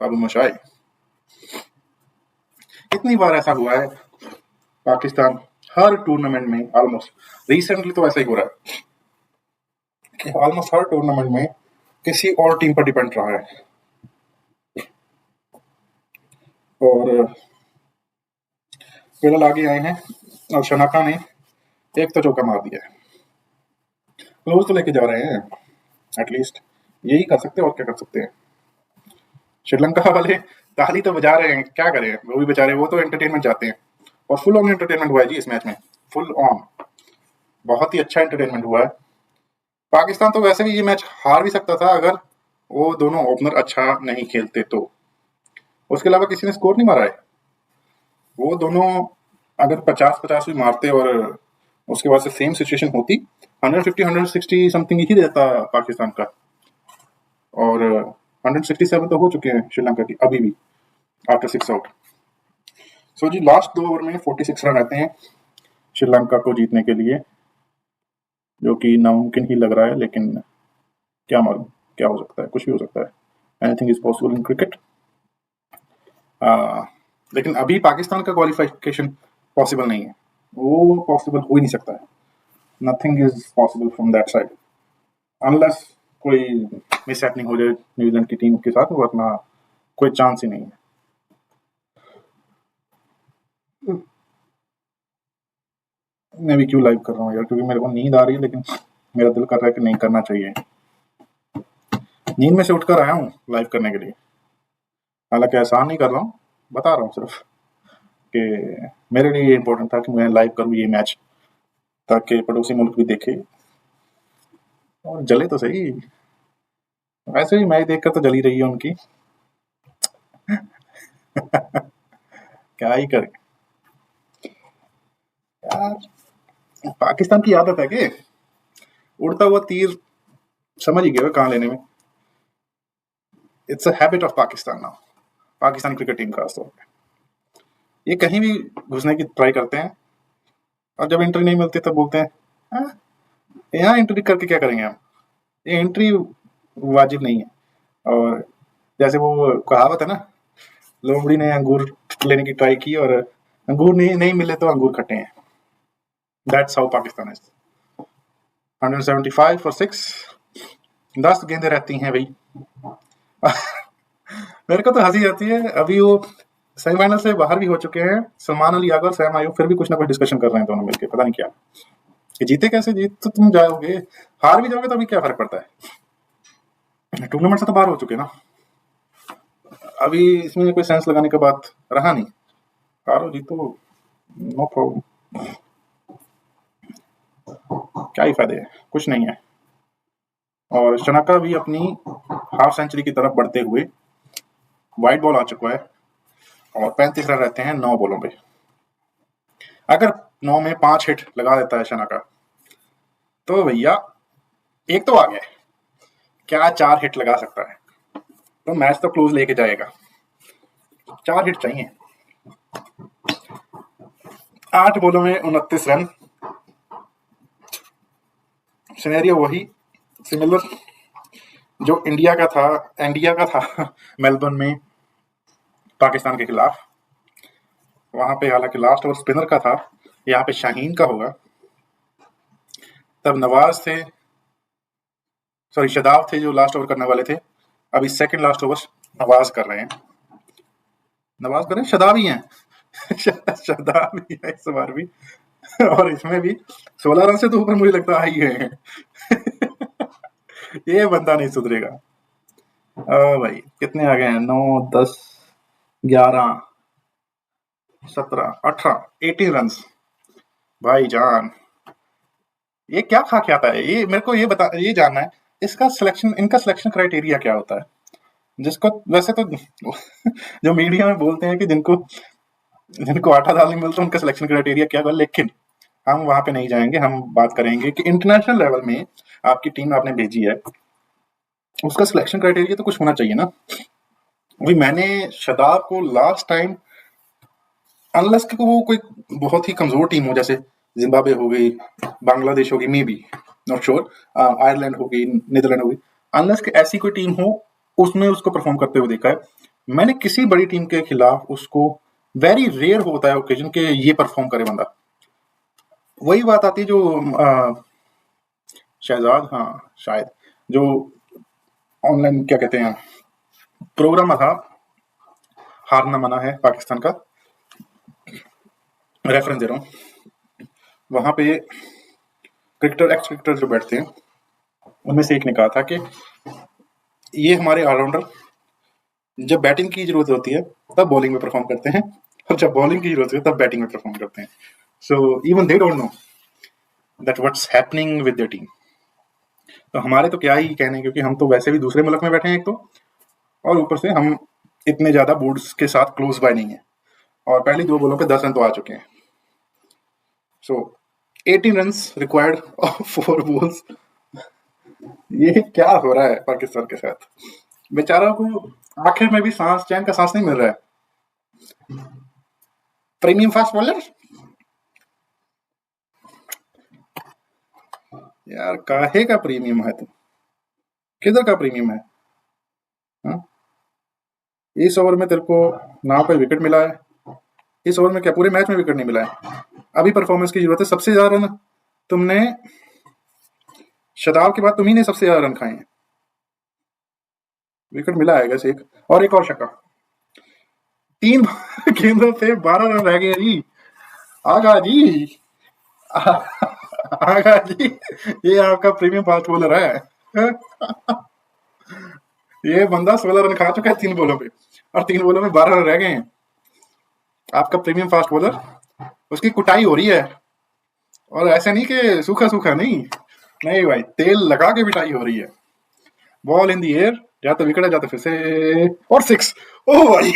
बाबू मोशाई। कितनी बार ऐसा हुआ है पाकिस्तान हर टूर्नामेंट में, ऑलमोस्ट रिसेंटली तो ऐसा ही हो रहा है कि ऑलमोस्ट हर टूर्नामेंट में किसी और टीम पर डिपेंड रहा है। और केरल आगे आए हैं और शनाका ने एक तो चौका मार दिया है, क्लोज तो लेके जा रहे हैं। एटलीस्ट यही कर सकते हैं, और क्या कर सकते हैं। श्रीलंका वाले ताली तो बजा रहे हैं, क्या करें वो भी बेचारे, वो तो एंटरटेनमेंट चाहते हैं। और फुल ऑन एंटरटेनमेंट हुआ है जी इस मैच में, फुल ऑन, बहुत ही अच्छा एंटरटेनमेंट हुआ है। पाकिस्तान तो वैसे भी ये मैच हार भी सकता था अगर वो दोनों ओपनर अच्छा नहीं खेलते तो। उसके अलावा किसी ने स्कोर नहीं मारा है। वो दोनों अगर 50-50 भी मारते और उसके बाद से सेम सिचुएशन होती, 150-160 समथिंग ही रहता पाकिस्तान का। और 167 तो हो चुके हैं श्रीलंका की अभी भी, आफ्टर 6 आउट। सो जी लास्ट 2 ओवर में 46 रन रहते हैं श्रीलंका को जीतने के लिए, जो कि नामुमकिन ही लग रहा है, लेकिन क्या मालूम क्या हो सकता है, कुछ भी हो सकता है। Anything is possible in cricket. लेकिन अभी पाकिस्तान का क्वालिफिकेशन पॉसिबल नहीं है, वो पॉसिबल हो ही नहीं सकता है। Nothing is possible from that side, unless कोई मिस हैपनिंग हो जाए न्यूजीलैंड की टीम के साथ, वरना कोई चांस ही नहीं है। मैं भी क्यों लाइव कर रहा हूँ यार, क्योंकि मेरे को नींद आ रही है, लेकिन मेरा दिल कर रहा है कि नहीं करना चाहिए। नींद में से उठकर आया हूँ लाइव करने के लिए, हालांकि एहसान नहीं कर रहा हूँ, बता रहा हूँ सिर्फ कि मेरे लिए ये इम्पोर्टेंट था कि मैं लाइव करूँ ये मैच, ताकि पड़ोसी मुल्क भी देखे और जले तो सही। वैसे भी मैच देखकर तो जली रही है उनकी। क्या ही करें यार, पाकिस्तान की आदत है कि उड़ता हुआ तीर समझ ही गए कहाँ लेने में। It's a habit of Pakistan now, Pakistan cricket team खासतौर पे। ये कहीं भी घुसने की ट्राई करते हैं, और जब एंट्री नहीं मिलती तब बोलते हैं "हाँ, यहाँ एंट्री करके क्या करेंगे हम, ये एंट्री वाजिब नहीं है"। और जैसे वो कहावत है ना, लोमड़ी ने अंगूर लेने की ट्राई की और अंगूर नहीं मिले तो अंगूर खट्टे हैं। That's how Pakistan is. 175 for 6, 10 गेंदें रहती हैं भाई। मेरे को तो हंसी आती है, अभी वो सेमीफाइनल से बाहर भी हो चुके हैं सलमान अली यागर और सैम आयूब, फिर भी कुछ ना कुछ डिस्कशन कर रहे हैं दोनों मिलकर, पता नहीं क्या कि जीते कैसे। जीत तो तुम जाओगे, हार भी जाओगे तो अभी क्या फर्क पड़ता है, टूर्नामेंट से तो बाहर हो चुके ना। अभी इसमें कोई सेंस लगाने का बात रहा नहीं, हारो जीतो नो प्रॉब्लम, क्या ही फायदे है, कुछ नहीं है। और शनाका भी अपनी हाफ सेंचुरी की तरफ बढ़ते हुए, वाइट बॉल आ चुका है और 35 रन रहते हैं 9 बॉलों पे। अगर 9 में 5 हिट लगा देता है शनाका तो भैया एक तो आ गया, क्या 4 हिट लगा सकता है तो मैच तो क्लोज लेके जाएगा। 4 हिट चाहिए, 8 बॉलों में 29 रन। सिनेरियो वही सिमिलर जो इंडिया का था मेलबर्न में पाकिस्तान के खिलाफ। वहां पे हालांकि लास्ट ओवर स्पिनर का था, यहाँ पे शाहीन का होगा। तब नवाज थे, सॉरी शदाब थे जो लास्ट ओवर करने वाले थे, अभी सेकंड लास्ट ओवर नवाज कर रहे हैं। नवाज कर रहे हैं, शदाब ही हैं। शदाब ही है इस बार भी, और इसमें भी 16 रन से तो ऊपर मुझे लगता है ही है। ये बंदा नहीं सुधरेगा। भाई कितने आ गए हैं, 9, 10, 11, 17, 18, 18 रन भाई जान। ये क्या खा के आता है, ये मेरे को ये जानना है, इनका सिलेक्शन क्राइटेरिया क्या होता है, जिसको वैसे तो जो मीडिया में बोलते हैं कि जिनको आटा दाल नहीं मिलता उनका सिलेक्शन क्राइटेरिया क्या होगा, लेकिन हम वहां पे नहीं जाएंगे। हम बात करेंगे कि इंटरनेशनल लेवल में आपकी टीम आपने भेजी है, उसका सिलेक्शन क्राइटेरिया तो कुछ होना चाहिए ना। अभी मैंने शदाब को लास्ट टाइम, अनलेस कि वो कोई बहुत ही कमजोर टीम हो, जैसे जिम्बाब्वे हो गई, बांग्लादेश होगी, may be not sure, Ireland होगी, नीदरलैंड होगी, अनलेस कि ऐसी कोई टीम हो उसमें उसको परफॉर्म करते हुए देखा है। मैंने किसी बड़ी टीम के खिलाफ उसको, वेरी रेयर होता है ओकेजन के ये परफॉर्म करे बंदा। वही बात आती है जो शहजाद, हाँ शायद, जो ऑनलाइन क्या कहते हैं प्रोग्राम था, हारना मना है पाकिस्तान का, रेफरेंस दे रहा हूँ। वहां पे क्रिकेटर, एक्स क्रिकेटर जो बैठते हैं, उनमें से एक ने कहा था कि ये हमारे ऑलराउंडर जब बैटिंग की जरूरत होती है तब बॉलिंग में परफॉर्म करते हैं, और जब बॉलिंग की जरूरत है तब बैटिंग में परफॉर्म करते हैं। So even they don't know that what's happening with their team. तो हमारे तो क्या ही कहने, क्योंकि हम तो वैसे भी दूसरे मुल्क में बैठे हैं एक तो, और ऊपर से हम इतने ज्यादा बूट्स के साथ क्लोज बाय नहीं है, और पहली 2 बॉलों पे 10 रन तो आ चुके हैं। सो 18 रन रिक्वायर्ड ऑफ 4 बॉल्स। ये क्या हो रहा है पाकिस्तान के साथ? बेचारा को आखिर में भी सांस, चैन का सांस नहीं मिल रहा है। प्रीमियम फास्ट बॉलर यार, काहे का प्रीमियम है? तुम किधर का प्रीमियम है? हा? इस ओवर में तेरे को ना कोई विकेट मिला है, इस ओवर में क्या पूरे मैच में विकेट नहीं मिला है। अभी परफॉर्मेंस की जरूरत है। सबसे ज्यादा रन तुमने, शदाब के बाद तुम्ही ने सबसे ज्यादा रन खाए हैं। विकेट मिला है वैसे एक, और एक और छक्का। 3 गेंदों पे 12 रन रह गए जी। आगा जी, आगा जी, ये आपका प्रीमियम फास्ट बॉलर है। ये बंदा 16 रन खा चुका है 3 बॉलों पे, और 3 बॉलों में 12 रन रह गए हैं। आपका प्रीमियम फास्ट बॉलर, उसकी कुटाई हो रही है, और ऐसा नहीं कि सूखा सूखा नहीं, नहीं भाई, तेल लगा के पिटाई हो रही है। बॉल इन दी एयर, या तो विकेट है या तो फिर से, और 6। ओ भाई,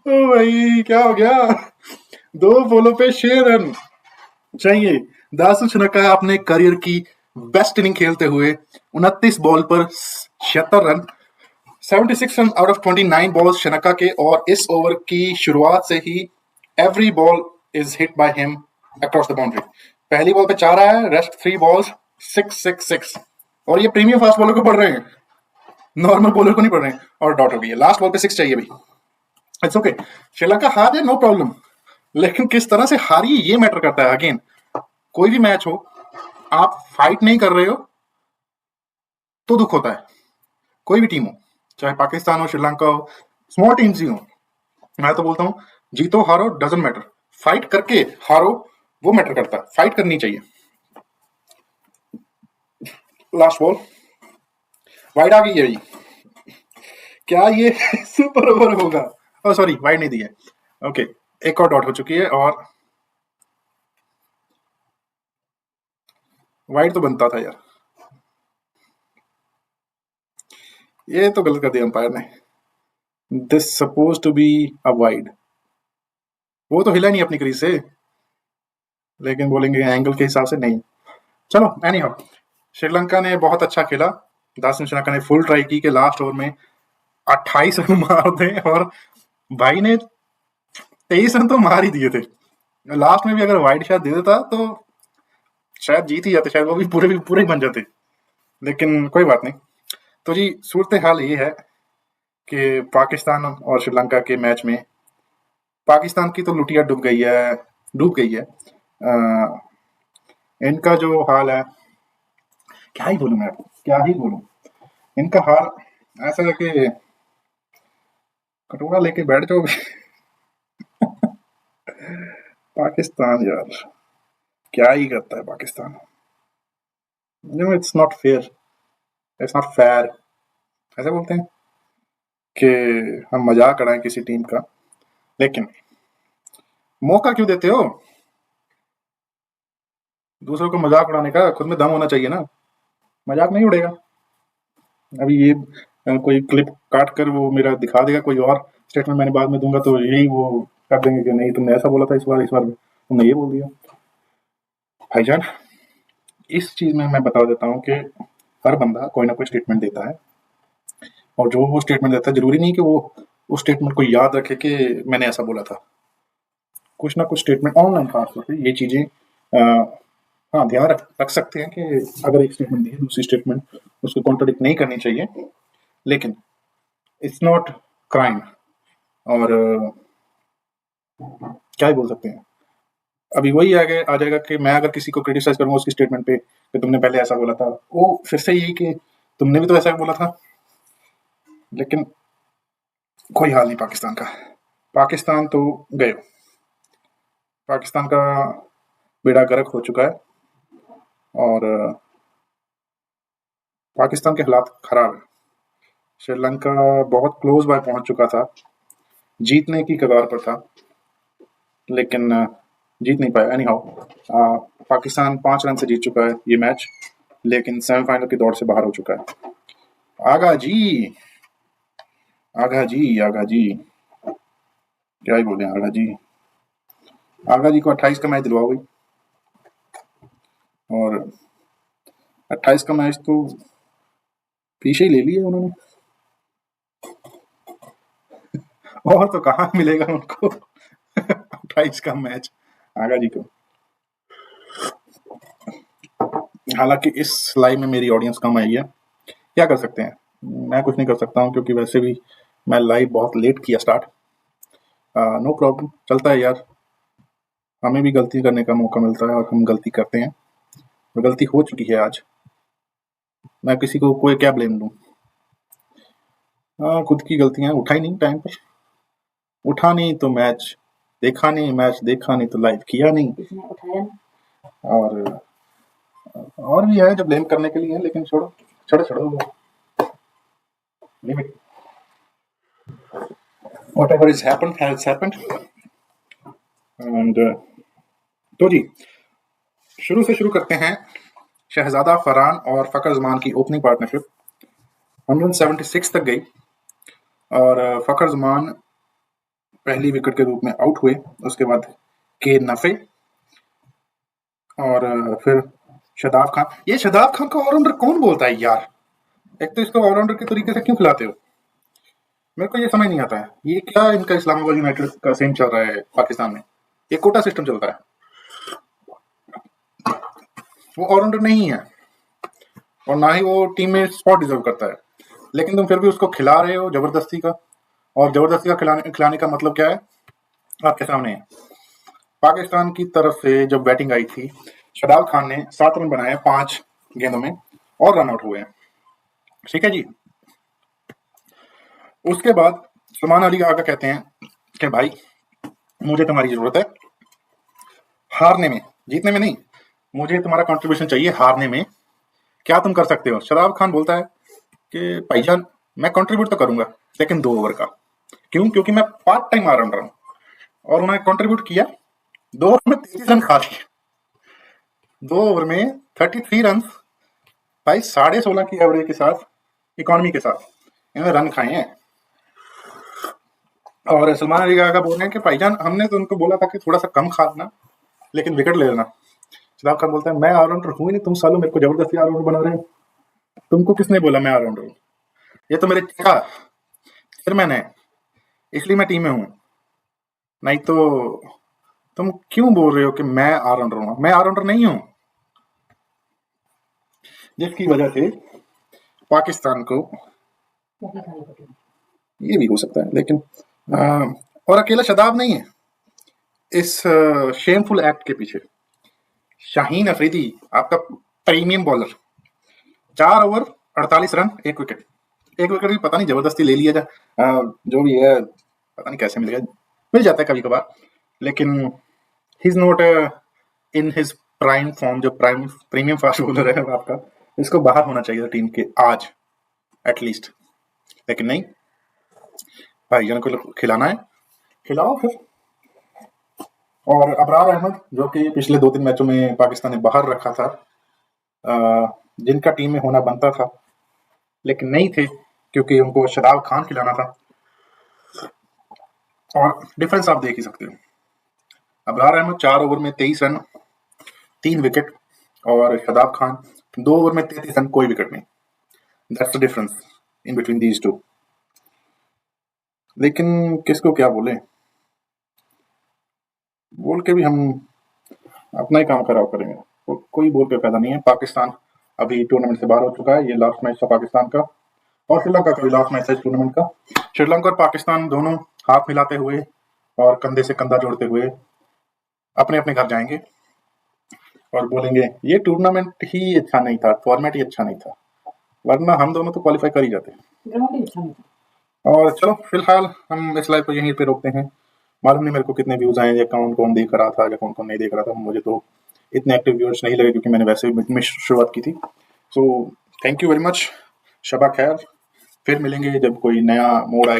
ओ भाई क्या हो गया? 2 बॉलों पे 6 रन चाहिए। दासु छनका अपने करियर की बेस्ट इनिंग खेलते हुए 29 बॉल पर 76 run, 76 run out of 29 balls Shanaka के, और इस ओवर की शुरुआत से ही every ball is hit by him across the boundary. पहली बॉल पे 4 आया है, रेस्ट 3 बॉल्स 6 6 6, और ये प्रीमियम फास्ट बॉलर को पड़ रहे हैं, नॉर्मल बॉलर को नहीं पड़ रहे हैं, और डॉट हो गई है। लास्ट बॉल पे 6 चाहिए भाई। इट्स ओके, श्रीलंका हार है, नो प्रॉब्लम, लेकिन किस तरह से हारी ये मैटर करता है। अगेन, कोई भी मैच हो, आप फाइट नहीं कर रहे हो तो दुख होता है। कोई भी टीम हो, चाहे पाकिस्तान हो, श्रीलंका हो, स्मॉल टीम्स ही हो, मैं तो बोलता हूं जीतो हारो डजंट मैटर, फाइट करके हारो वो मैटर करता है। फाइट करनी चाहिए। लास्ट बॉल वाइड आ गई है भाई। क्या ये सुपर ओवर होगा? ओ सॉरी, वाइड नहीं दी है। ओके, एक और डॉट हो चुकी है, और वाइड तो बनता था यार। ये तो गलत कर दिया अंपायर ने। This suppose to be a wide. वो तो हिला नहीं अपनी क्रीज से, लेकिन बोलेंगे एंगल के हिसाब से नहीं। चलो एनी हाउ, श्रीलंका ने बहुत अच्छा खेला। दासन श्रीलंका ने फुल ट्राई की कि लास्ट ओवर में 28 रन मार दें, और भाई ने 23 रन तो मार ही दिए थे। लास्ट में भी अगर वाइड शॉट दे देता तो शायद जीत ही जाते, शायद वो भी पूरे ही बन जाते, लेकिन कोई बात नहीं। तो जी सूरत हाल ये है कि पाकिस्तान और श्रीलंका के मैच में पाकिस्तान की तो लुटिया डूब गई है। इनका जो हाल है, क्या ही बोलूं मैं आपको, क्या ही बोलूं। इनका हाल ऐसा है कि कटोरा लेके बैठ जाओ। पाकिस्तान यार, क्या ही करता है Pakistan. It's not fair, it's not fair, ऐसे बोलते हैं कि हम मजाक उड़ाएं किसी टीम का, लेकिन मौका क्यों देते हो दूसरों को मजाक उड़ाने का? खुद में दम होना चाहिए ना, मजाक नहीं उड़ेगा। अभी ये कोई क्लिप काट कर वो मेरा दिखा देगा, कोई और स्टेटमेंट मैंने बाद में दूंगा तो यही वो कर देंगे कि नहीं तुमने ऐसा बोला था, इस बार तुमने ये बोल दिया। भाईजान, इस चीज में मैं बता देता हूँ कि हर बंदा कोई ना कोई स्टेटमेंट देता है, और जो वो स्टेटमेंट देता है जरूरी नहीं कि वो उस स्टेटमेंट को याद रखे कि मैंने ऐसा बोला था। कुछ ना कुछ स्टेटमेंट ऑनलाइन खासतौर पर ये चीजें हाँ, ध्यान रख सकते हैं कि अगर एक स्टेटमेंट दी है, दूसरी स्टेटमेंट उसको कॉन्ट्रडिक्ट नहीं करनी चाहिए, लेकिन इट्स नॉट क्राइम। और क्या ही बोल सकते हैं, अभी वही आगे आ जाएगा कि मैं अगर किसी को क्रिटिसाइज करूंगा उसकी स्टेटमेंट पे कि तुमने पहले ऐसा बोला था, वो फिर से यही कि तुमने भी तो ऐसा बोला था। लेकिन कोई हाल नहीं पाकिस्तान का, पाकिस्तान तो गए, पाकिस्तान का बेड़ा गर्क हो चुका है और पाकिस्तान के हालात खराब है। श्रीलंका बहुत क्लोज बाय पहुंच चुका था, जीतने की कगार पर था, लेकिन जीत नहीं पाया। एनी हाउ पाकिस्तान 5 रन से जीत चुका है ये मैच, लेकिन सेमीफाइनल की दौड़ से बाहर हो चुका है। आगा जी, आगा जी, आगा जी, क्या ही बोले आगा जी। आगा जी को 28 का मैच दिलवाओ भाई, और 28 का मैच तो पीछे ही ले लिया उन्होंने, और तो कहाँ मिलेगा उनको 28 का मैच आगा जी को। हालांकि इस लाइव में मेरी ऑडियंस कम आई है, क्या कर सकते हैं, मैं कुछ नहीं कर सकता हूँ, क्योंकि वैसे भी मैं लाइव बहुत लेट किया स्टार्ट। नो प्रॉब्लम, चलता है यार, हमें भी गलती करने का मौका मिलता है और हम गलती करते हैं, तो गलती हो चुकी है आज, मैं किसी को कोई क्या ब्लेम दूं। खुद की गलतियां, उठा ही नहीं टाइम पर, उठा नहीं तो मैच देखा नहीं, मैच देखा नहीं तो लाइव किया नहीं, उठाया नहीं। और भी है जो ब्लेम करने के लिए है, लेकिन छोड़ो छोड़ो छोड़ो, leave it. Whatever is happened has happened. And तो जी शुरू से शुरू करते हैं। शहजादा फरहान और फकर जमान की ओपनिंग पार्टनरशिप 176 तक गई और फकर जमान पहली विकेट के रूप में आउट हुए। उसके बाद के नफे और फिर शादाब खान। ये शादाब खान को ऑलराउंडर कौन बोलता है यार? एक तो इसको ऑलराउंडर के तरीके से क्यों खिलाते हो, मेरे को ये समझ नहीं आता है। ये क्या इनका इस्लामाबाद यूनाइटेड का सेम चल रहा है पाकिस्तान में, ये कोटा सिस्टम चलता है, वो ऑलराउंडर नहीं है और ना ही वो टीम में स्पॉट डिजर्व करता है, लेकिन तुम फिर भी उसको खिला रहे हो जबरदस्ती का। और जबरदस्ती का खिलाने का मतलब क्या है, आपके सामने है। पाकिस्तान की तरफ से जब बैटिंग आई थी, शादाब खान ने 7 रन बनाए 5 गेंदों में और रन आउट हुए हैं, ठीक है जी। उसके बाद सलमान अली आगा कहते हैं कि भाई मुझे तुम्हारी जरूरत है हारने में, जीतने में नहीं, मुझे तुम्हारा कंट्रीब्यूशन चाहिए हारने में, क्या तुम कर सकते हो? शादाब खान बोलता है कि भाईजान मैं कंट्रीब्यूट तो करूंगा, लेकिन 2 ओवर का। क्यों? क्योंकि मैं पार्ट टाइम ऑलराउंडर हूं। और उन्होंने कंट्रीब्यूट किया, 2 ओवर में 33 रन खा लिए, 2 ओवर में 33 रन भाई, 16.5 की एवरेज के साथ, इकोनॉमी के साथ इन्होंने रन खाए हैं। और सलमान अली का बोल रहे हैं कि भाईजान हमने तो उनको बोला था कि थोड़ा सा कम खाना, लेकिन विकेट ले लेना। शादाब खान बोलता है मैं ऑलराउंडर हूं ही नहीं, तुम सालों मेरे को जबरदस्ती ऑलराउंडर बना रहे हो, तुमको किसने बोला मैं ऑलराउंडर हूँ? ये तो मेरे का चेयरमैन है, इसलिए मैं टीम में हूँ, नहीं तो तुम क्यों बोल रहे हो कि मैं ऑलराउंडर हूँ? मैं ऑलराउंडर नहीं हूँ, जिसकी वजह से पाकिस्तान को ये भी हो सकता है। लेकिन और अकेला शादाब नहीं है इस शेमफुल एक्ट के पीछे। शाहीन अफरीदी आपका premium bowler, 4 over 48 run 1 wicket, 1 wicket भी पता नहीं जबरदस्ती ले लिया जो भी है, पता नहीं कैसे मिल गया, मिल जाता है कभी कभार, लेकिन he is not in his prime form. जो प्रीमियम फास्ट बॉलर है आपका, इसको बाहर होना चाहिए टीम के आज एटलीस्ट, लेकिन नहीं, भाईजान को खिलाना है, खिलाओ फिर। और अबरार अहमद जो कि पिछले 2-3 मैचों में पाकिस्तान ने बाहर रखा था, जिनका टीम में होना बनता था लेकिन नहीं थे, क्योंकि उनको शादाब खान खिलाना था। और डिफरेंस आप देख ही सकते हो, अबरार अहमद 4 ओवर में 23 रन 3 विकेट, और शादाब खान 2 ओवर में 33 रन कोई विकेट नहीं। That's the difference in between these two. लेकिन किसको क्या बोले, बोल के भी हम अपना ही काम खराब करेंगे, कोई बोल के फायदा नहीं है। पाकिस्तान अभी टूर्नामेंट से बाहर हो चुका है। ये लास्ट मैच था पाकिस्तान का, और श्रीलंका का भी लास्ट मैच है इस टूर्नामेंट का। श्रीलंका और पाकिस्तान दोनों हाथ मिलाते हुए और कंधे से कंधा जोड़ते हुए अपने अपने घर जाएंगे और बोलेंगे ये टूर्नामेंट ही अच्छा नहीं था, फॉर्मेट ही अच्छा नहीं था, वरना हम दोनों तो क्वालिफाई कर ही जाते। और चलो फिलहाल हम इस लाइव को यहीं पे रोकते हैं। मालूम नहीं मेरे को कितने व्यूज आए या कौन कौन देख रहा था या कौन कौन नहीं देख रहा था। मुझे तो इतने एक्टिव व्यूअर्स नहीं लगे क्योंकि मैंने वैसे भी शुरुआत की थी। So thank you very much, शबा खैर। फिर मिलेंगे जब कोई नया मोड आए।